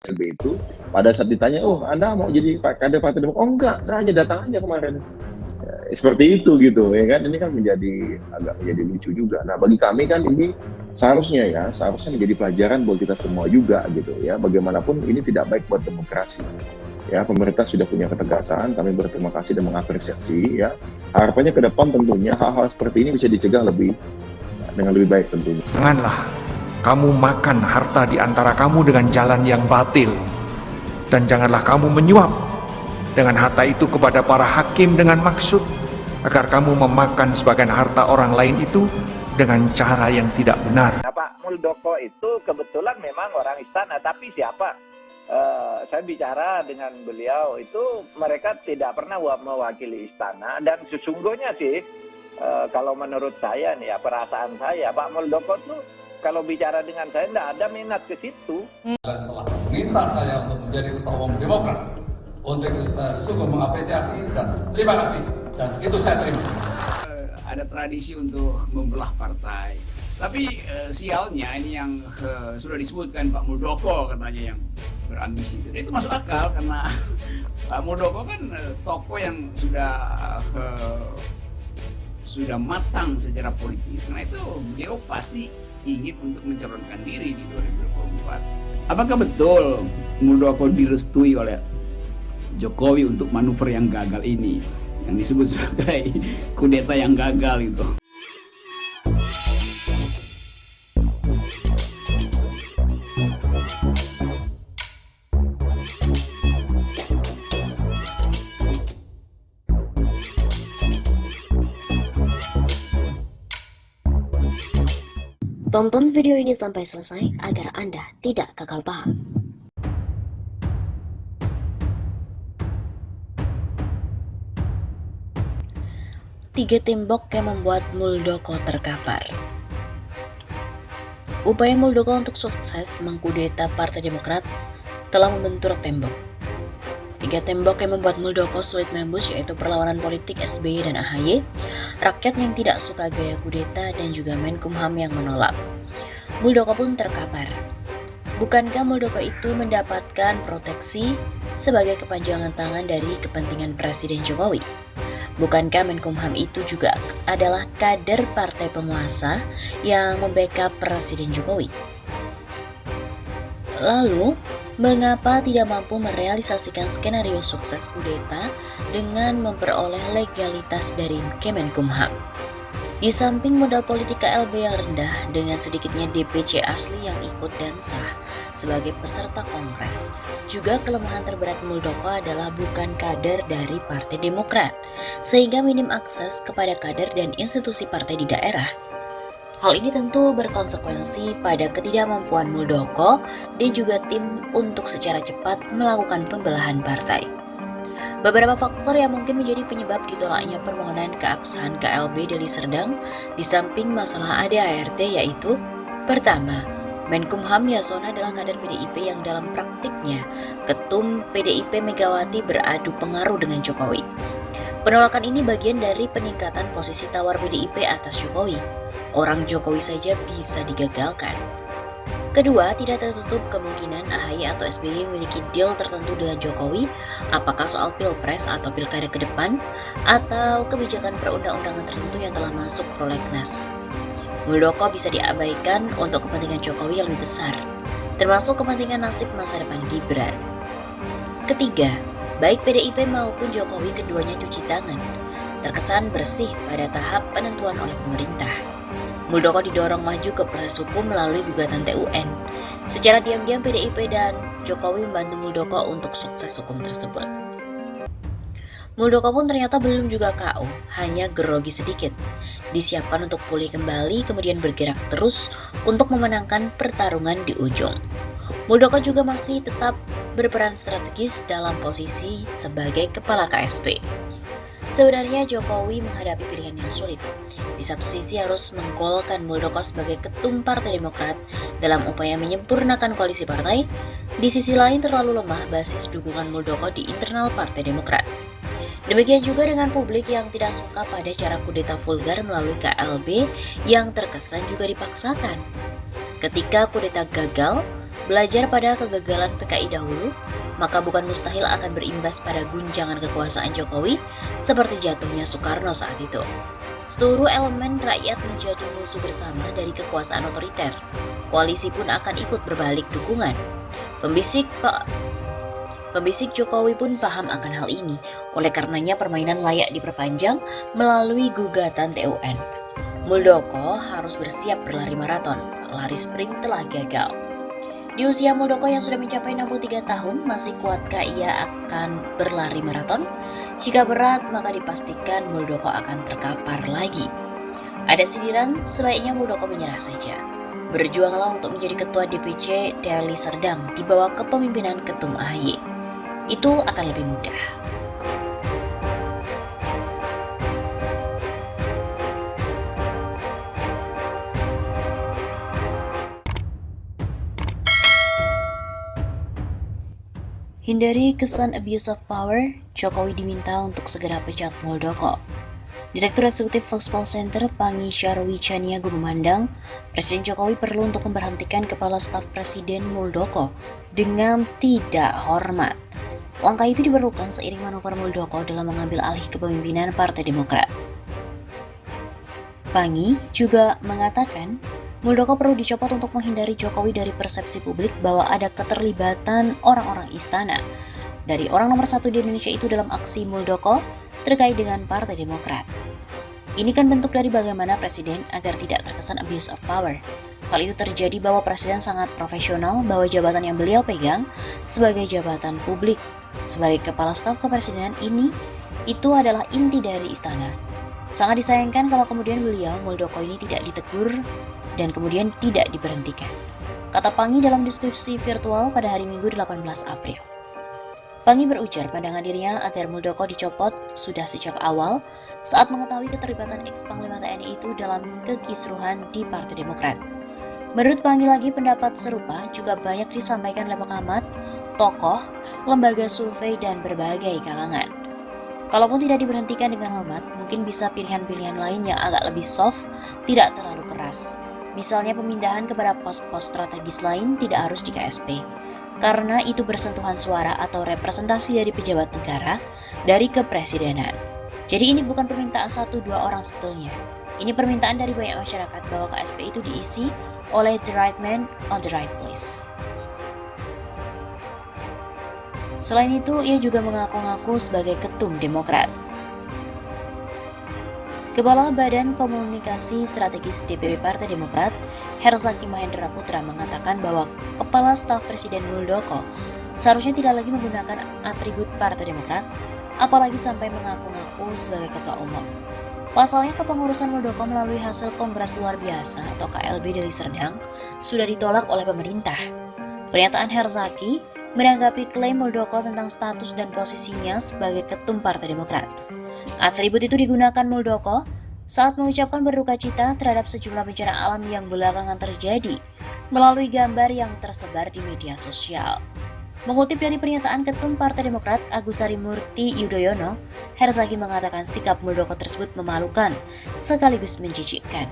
SB itu pada saat ditanya, "Oh, Anda mau jadi kader Partai Demokrat?" "Oh, enggak, saya hanya datang aja kemarin." Seperti itu gitu ya kan, ini kan menjadi lucu juga. Nah, bagi kami kan ini seharusnya menjadi pelajaran buat kita semua juga gitu ya. Bagaimanapun ini tidak baik buat demokrasi. Ya, pemerintah sudah punya ketegasan, kami berterima kasih dan mengapresiasi ya. Harapannya ke depan tentunya hal-hal seperti ini bisa dicegah dengan lebih baik tentunya. Janganlah kamu makan harta di antara kamu dengan jalan yang batil, dan janganlah kamu menyuap dengan harta itu kepada para hakim dengan maksud agar kamu memakan sebagian harta orang lain itu dengan cara yang tidak benar. Nah, Pak Muldoko itu kebetulan memang orang istana, tapi siapa? Saya bicara dengan beliau itu mereka tidak pernah mewakili istana, dan sesungguhnya sih kalau menurut saya nih ya, perasaan saya, Pak Muldoko tuh kalau bicara dengan saya tidak ada minat ke situ. Dan telah meminta saya untuk menjadi ketua umum Demokrat. Untuk itu saya sungguh mengapresiasi dan terima kasih, dan itu saya terima. Ada tradisi untuk membelah partai, tapi sialnya ini yang sudah disebutkan Pak Muldoko katanya yang berambisi itu masuk akal karena Pak Muldoko kan tokoh yang sudah matang secara politis, karena itu beliau pasti ingin untuk mencalonkan diri di 2024. Apakah betul Muldoko direstui oleh Jokowi untuk manuver yang gagal ini, yang disebut sebagai kudeta yang gagal itu? Tonton video ini sampai selesai agar Anda tidak gagal paham. Tiga tembok yang membuat Muldoko terkapar. Upaya Muldoko untuk sukses mengkudeta Partai Demokrat telah membentur tembok. Tiga tembok yang membuat Muldoko sulit menembus yaitu perlawanan politik SBY dan AHY, rakyat yang tidak suka gaya kudeta, dan juga Menkumham yang menolak. Muldoko pun terkapar. Bukankah Muldoko itu mendapatkan proteksi sebagai kepanjangan tangan dari kepentingan Presiden Jokowi? Bukankah Menkumham itu juga adalah kader partai penguasa yang membackup Presiden Jokowi? Lalu, mengapa tidak mampu merealisasikan skenario sukses kudeta dengan memperoleh legalitas dari Kemenkumham? Di samping modal politik KLB yang rendah dengan sedikitnya DPC asli yang ikut dan sah sebagai peserta kongres, juga kelemahan terberat Muldoko adalah bukan kader dari Partai Demokrat, sehingga minim akses kepada kader dan institusi partai di daerah. Hal ini tentu berkonsekuensi pada ketidakmampuan Muldoko dan juga tim untuk secara cepat melakukan pembelahan partai. Beberapa faktor yang mungkin menjadi penyebab ditolaknya permohonan keabsahan KLB Deli Serdang di samping masalah ADART yaitu: pertama, Menkumham Yasona adalah kader PDIP yang dalam praktiknya ketum PDIP Megawati beradu pengaruh dengan Jokowi. Penolakan ini bagian dari peningkatan posisi tawar PDIP atas Jokowi. Orang Jokowi saja bisa digagalkan. Kedua, tidak tertutup kemungkinan AHY atau SBY memiliki deal tertentu dengan Jokowi, apakah soal pilpres atau pilkada ke depan, atau kebijakan perundang-undangan tertentu yang telah masuk prolegnas. Muldoko bisa diabaikan untuk kepentingan Jokowi yang lebih besar, termasuk kepentingan nasib masa depan Gibran. Ketiga, baik PDIP maupun Jokowi keduanya cuci tangan, terkesan bersih pada tahap penentuan oleh pemerintah. Muldoko didorong maju ke proses hukum melalui gugatan TUN. Secara diam-diam PDIP dan Jokowi membantu Muldoko untuk sukses hukum tersebut. Muldoko pun ternyata belum juga KO, hanya grogi sedikit. Disiapkan untuk pulih kembali, kemudian bergerak terus untuk memenangkan pertarungan di ujung. Muldoko juga masih tetap berperan strategis dalam posisi sebagai kepala KSP. Sebenarnya Jokowi menghadapi pilihan yang sulit. Di satu sisi harus menggolkan Muldoko sebagai ketum Partai Demokrat dalam upaya menyempurnakan koalisi partai. Di sisi lain terlalu lemah basis dukungan Muldoko di internal Partai Demokrat. Demikian juga dengan publik yang tidak suka pada cara kudeta vulgar melalui KLB yang terkesan juga dipaksakan. Ketika kudeta gagal, Belajar pada kegagalan PKI dahulu, maka bukan mustahil akan berimbas pada guncangan kekuasaan Jokowi seperti jatuhnya Soekarno saat itu. Seluruh elemen rakyat menjadi musuh bersama dari kekuasaan otoriter. Koalisi pun akan ikut berbalik dukungan. Pembisik Jokowi pun paham akan hal ini, oleh karenanya permainan layak diperpanjang melalui gugatan TUN. Muldoko harus bersiap berlari maraton, lari sprint telah gagal. Di usia Muldoko yang sudah mencapai 63 tahun, masih kuatkah ia akan berlari maraton? Jika berat, maka dipastikan Muldoko akan terkapar lagi. Ada sindiran, sebaiknya Muldoko menyerah saja. Berjuanglah untuk menjadi ketua DPC Deli Serdang di bawah kepemimpinan Ketum AHY. Itu akan lebih mudah. Hindari kesan abuse of power, Jokowi diminta untuk segera pecat Muldoko. Direktur Eksekutif Foxpol Center Pangi Syarwicaniago memandang Presiden Jokowi perlu untuk memberhentikan Kepala Staf Presiden Muldoko dengan tidak hormat. Langkah itu diperlukan seiring manuver Muldoko dalam mengambil alih kepemimpinan Partai Demokrat. Pangi juga mengatakan Muldoko perlu dicopot untuk menghindari Jokowi dari persepsi publik bahwa ada keterlibatan orang-orang istana dari orang nomor 1 di Indonesia itu dalam aksi Muldoko terkait dengan Partai Demokrat. Ini kan bentuk dari bagaimana Presiden agar tidak terkesan abuse of power. Hal itu terjadi bahwa Presiden sangat profesional bahwa jabatan yang beliau pegang sebagai jabatan publik, sebagai Kepala Staf Kepresidenan itu adalah inti dari istana. Sangat disayangkan kalau kemudian beliau, Muldoko ini tidak ditegur dan kemudian tidak diberhentikan, kata Pangi dalam diskusi virtual pada hari Minggu 18 April. Pangi berujar pandangan dirinya agar Muldoko dicopot sudah sejak awal saat mengetahui keterlibatan ex-Panglima TNI itu dalam kekisruhan di Partai Demokrat. Menurut Pangi lagi, pendapat serupa juga banyak disampaikan oleh pengamat, tokoh, lembaga survei, dan berbagai kalangan. Kalaupun tidak diberhentikan dengan hormat, mungkin bisa pilihan-pilihan lain yang agak lebih soft, tidak terlalu keras. Misalnya pemindahan kepada pos-pos strategis lain tidak harus di KSP, karena itu bersentuhan suara atau representasi dari pejabat negara dari kepresidenan. Jadi ini bukan permintaan 1-2 orang sebetulnya. Ini permintaan dari banyak masyarakat bahwa KSP itu diisi oleh the right man on the right place. Selain itu, ia juga mengaku-ngaku sebagai ketum Demokrat. Kepala Badan Komunikasi Strategis DPP Partai Demokrat, Herzaki Mahendra Putra mengatakan bahwa Kepala Staf Presiden Muldoko seharusnya tidak lagi menggunakan atribut Partai Demokrat, apalagi sampai mengaku-ngaku sebagai Ketua Umum. Pasalnya, kepengurusan Muldoko melalui hasil Kongres Luar Biasa atau KLB Deli Serdang sudah ditolak oleh pemerintah. Pernyataan Herzaki menanggapi klaim Muldoko tentang status dan posisinya sebagai ketum Partai Demokrat. Atribut itu digunakan Muldoko saat mengucapkan berduka cita terhadap sejumlah bencana alam yang belakangan terjadi melalui gambar yang tersebar di media sosial. Mengutip dari pernyataan Ketum Partai Demokrat Agus Harimurti Yudhoyono, Herzaki mengatakan sikap Muldoko tersebut memalukan sekaligus menjijikkan.